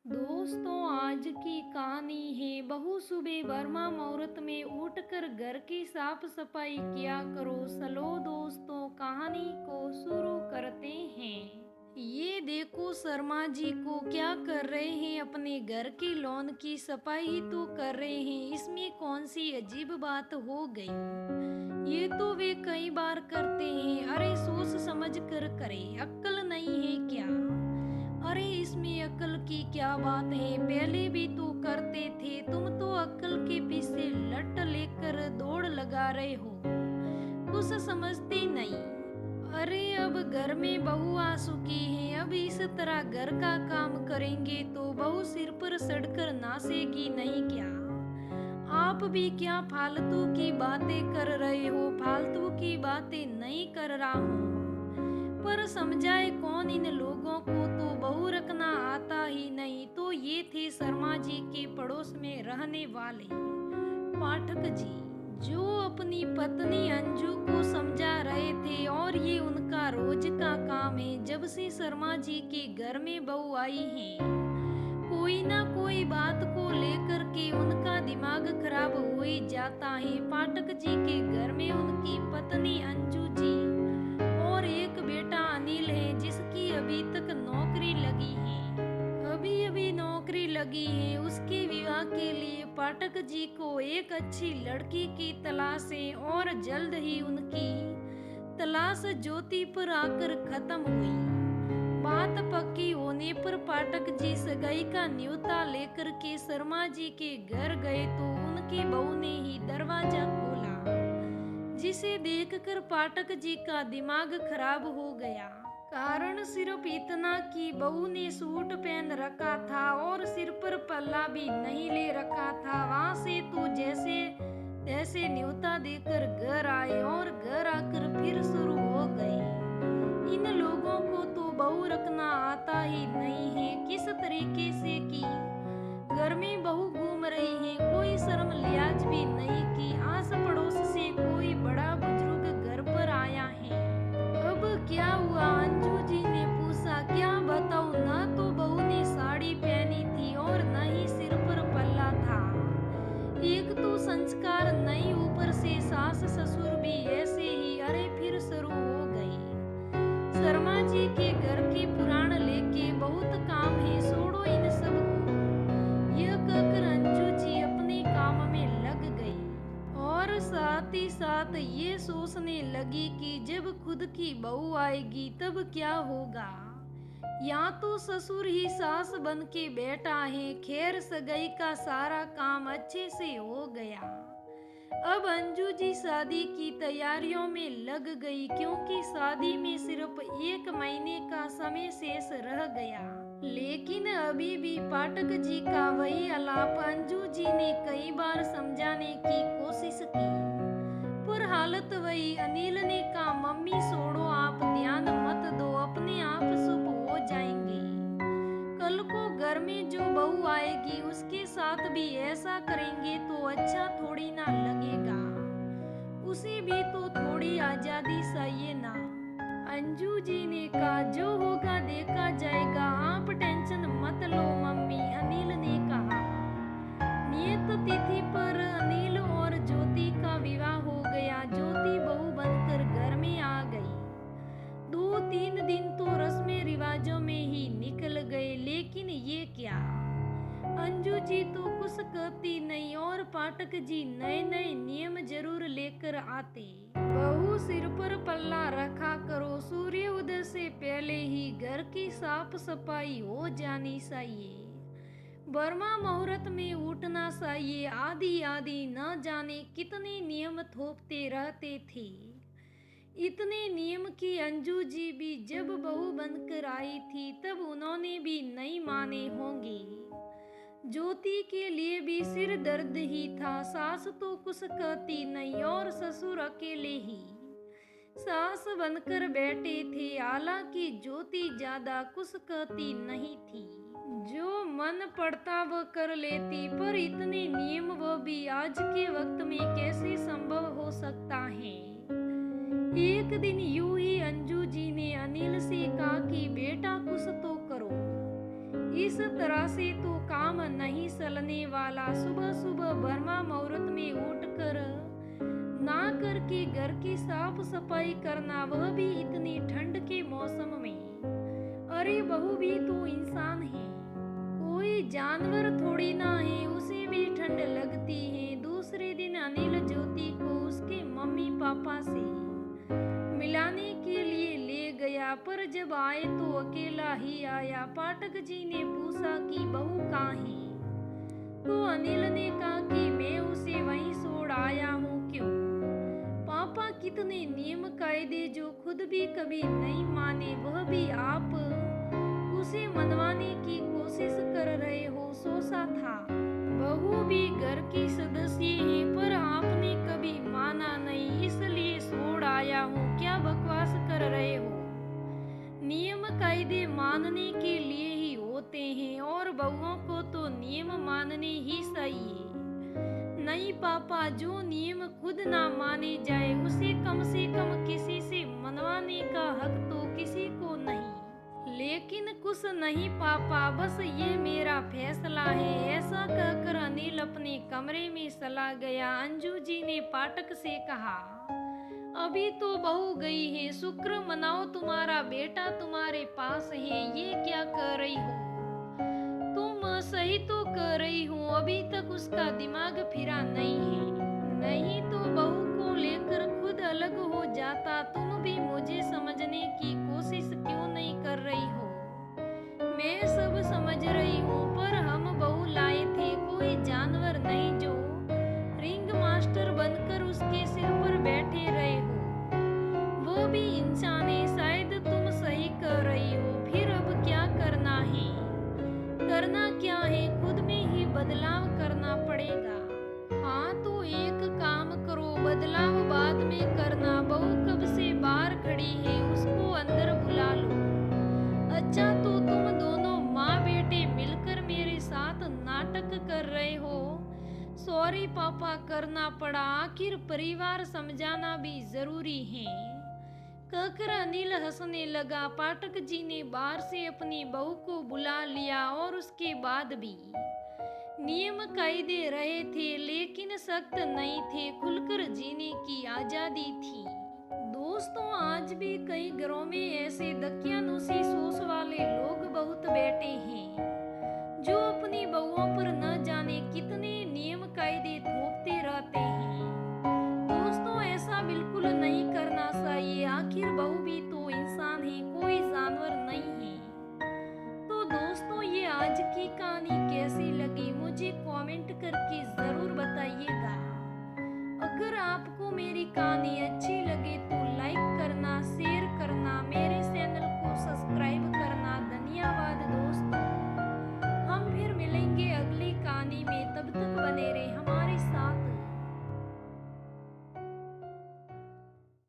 दोस्तों, आज की कहानी है बहू सुबह वर्मा मुहूर्त में उठकर घर की साफ सफाई किया करो। चलो दोस्तों, कहानी को शुरू करते हैं। ये देखो शर्मा जी को क्या कर रहे हैं, अपने घर की लॉन की सफाई ही तो कर रहे हैं। इसमें कौन सी अजीब बात हो गई? ये तो वे कई बार करते हैं। अरे सोच समझ कर करे, अक्ल नहीं है क्या? अरे इसमें अक्ल की क्या बात है, पहले भी तो करते थे। तुम तो अक्ल के पीछे लट लेकर दौड़ लगा रहे हो, कुछ समझते नहीं। अरे अब घर में बहू आ चुकी है, अब इस तरह घर का काम करेंगे तो बहू सिर पर सड़कर नाचेगी नहीं क्या? आप भी क्या फालतू की बातें कर रहे हो? फालतू की बातें नहीं कर रहा हूँ, पर समझाए कौन इन लोगों को, तो बहू रखना आता ही नहीं। तो ये थे शर्मा जी के पड़ोस में रहने वाले पाठक जी, जो अपनी पत्नी अंजू को समझा रहे थे। और ये उनका रोज का काम है। जब से शर्मा जी के घर में बहू आई है, कोई ना कोई बात को लेकर के उनका दिमाग खराब हो ही जाता है। पाठक जी के घर में उनकी पत्नी अंजू जी और एक बेटा अनिल है, जिसकी अभी तक नौकरी लगी है। अभी अभी नौकरी लगी है। उसके विवाह के लिए पाठक जी को एक अच्छी लड़की की तलाश है, और जल्द ही उनकी तलाश ज्योति पर आकर खत्म हुई। बात पक्की होने पर पाठक जी सगाई का न्योता लेकर के शर्मा जी के घर गए, तो उनकी बहू ने ही दरवाजा खोला, जिसे देखकर पाठक जी का दिमाग खराब हो गया। कारण सिर्फ इतना कि बहू ने सूट पहन रखा था और सिर पर पल्ला भी नहीं ले रखा था। वहां से तो जैसे तैसे न्योता देकर घर आए, और घर आकर फिर शुरू हो गए। इन लोगों को तो बहू रखना आता ही नहीं है। किस तरीके से कि घर में बहू घूम रही है, कोई शर्म लिहाज भी नहीं कि आस पड़ोस से कोई बड़ा बुजुर्ग घर पर आया है। अब क्या हुआ? अंजू जी ने पूछा। क्या बताऊं, ना तो बहू ने साड़ी पहनी थी और न ही सिर पर पल्ला था। एक तो संस्कार नहीं, ऊपर से सास ससुर भी ऐसे ही। अरे फिर शुरू हो गई। शर्मा जी के घर की पुराण लेके बहुत काम है, छोड़ो इन सब को। यह कहकर अंजू जी अपने काम में लग गई, और साथ ही साथ ये सोचने लगी कि जब खुद की बहू आएगी तब क्या होगा। यहाँ तो ससुर ही सास बन के बैठा है। खैर सगाई का सारा काम अच्छे से हो गया। अब अंजू जी शादी की तैयारियों में लग गई, क्योंकि शादी में सिर्फ 1 महीने का समय शेष रह गया। लेकिन अभी भी पाठक जी का वही आलाप अंजू जी ने कई बार समझाने की कोशिश की, पर हालत वही। अनिल ने कहा, मम्मी छोड़ो, आप ध्यान मत दो, अपने आप शुभ हो जाएंगे। कल को घर में जो बहू आएगी उसके साथ भी ऐसा करेंगे तो अच्छा थोड़ी ना लगेगा। उसे भी तो थोड़ी आजादी चाहिए ना। अंजू जी ने कहा, जो होगा देखा जाएगा, आप टेंशन मत लो मम्मी। अनिल ने कहा। नियत तिथि पर अनिल और ज्योति का विवाह हो गया। ज्योति बहू बनकर घर में आ गई। 2-3 दिन तो रस्में रिवाजों में ही निकल गए। लेकिन ये क्या, अंजू जी तो कुछ कहती नहीं, और पाठक जी नए नए नियम जरूर लेकर आते। बहू सिर पर पल्ला रखा करो, सूर्य उदय से पहले ही घर की साफ सफाई हो जानी चाहिए, वर्मा मुहूर्त में उठना चाहिए, आदि आदि न जाने कितने नियम थोपते रहते थे। इतने नियम की अंजू जी भी जब बहू बनकर आई थी तब उन्होंने भी नहीं माने होंगे। ज्योति के लिए भी सिर दर्द ही था। सास तो कुछ कहती नहीं, और ससुर अकेले ही सास बनकर बैठे थे। हालांकि ज्योति ज्यादा कुछ कहती नहीं थी, जो मन पड़ता वह कर लेती। पर इतने नियम वो भी आज के वक्त में कैसे संभव हो सकता है? एक दिन यूं ही अंजू जी ने अनिल से कहा कि बेटा कुछ तो करो। इस तरह से तो काम नहीं चलने वाला। सुबह सुबह ब्रह्मा मुहूर्त में उठकर ना करके घर की साफ सफाई करना, वह भी इतनी ठंड के मौसम में। अरे बहू भी तो इंसान है, कोई जानवर थोड़ी ना है, उसे भी ठंड लगती है। दूसरे दिन अनिल ज्योति को उसके मम्मी पापा से मिलाने के लिए ले गया, पर जब आए तो अकेला ही आया। पाठक जी ने पूछा कि बहू कहाँ है? तो अनिल ने कहा कि मैं उसे वहीं छोड़ आया हूँ। क्यों? पापा कितने नियम कायदे जो खुद भी कभी नहीं माने, वह भी आप उसे मनवाने की कोशिश कर रहे हो। सोचा था बहू भी घर की सदस्य है, पर आपने कभी माना नहीं, इसलिए छोड़ आया हूँ। क्या बकवास कर रहे हो? नियम कायदे मानने के लिए ही होते हैं, और बहुओं को तो नियम मानने ही चाहिए। नहीं पापा, जो नियम खुद ना माने जाए उसे कम से कम किसी से मनवाने का हक तो किसी को नहीं। लेकिन कुछ नहीं पापा, बस ये मेरा फैसला है। ऐसा कहकर अनिल अपने कमरे में चला गया। अंजू जी ने पाठक से कहा, अभी तो बहू गई है, शुक्र मनाओ तुम्हारा बेटा तुम्हारे पास है। ये क्या कर रही हो? तुम सही तो कर रही हो, अभी तक उसका दिमाग फिरा नहीं है, नहीं तो बहू को लेकर खुद अलग हो जाता। तुम भी मुझे समझने की कोशिश क्यों नहीं कर रही हो? मैं सब समझ रही हूँ, पर हम बहू लाए थे, कोई जानवर नहीं जो रिंग मास्टर बनकर उसके सिर पर बैठे रहे हो। वो भी इंसान है। शायद तुम सही कर रही हो। फिर अब क्या करना है? करना क्या है, खुद में ही बदलाव करना पड़ेगा। हाँ तो एक काम करो, बदलाव बाद में करना। बहू कब से बाहर खड़ी है, उसको अंदर बुला लो। अच्छा तो तुम दोनों माँ बेटे मिलकर मेरे साथ नाटक कर रहे हो? सॉरी पापा, करना पड़ा, आखिर परिवार समझाना भी जरूरी है। कहकर अनिल हंसने लगा। पाठक जी ने बाहर से अपनी बहू को बुला लिया, और उसके बाद भी नियम कायदे रहे थे, लेकिन सख्त नहीं थे, खुलकर जीने की आजादी थी। दोस्तों, आज भी कई घरों में ऐसे दकियानुसी सोच वाले लोग बहुत बैठे हैं, जो अपनी बहुओं पर न जाने कितने नियम कायदे थोपते रहते हैं। दोस्तों, ऐसा बिल्कुल नहीं करना चाहिए। आखिर बहू भी तो इंसान है, कोई जानवर नहीं है। तो दोस्तों, ये आज की कहानी कैसी लगी मुझे कमेंट करके जरूर बताइएगा। अगर आपको मेरी कहानी अच्छी लगी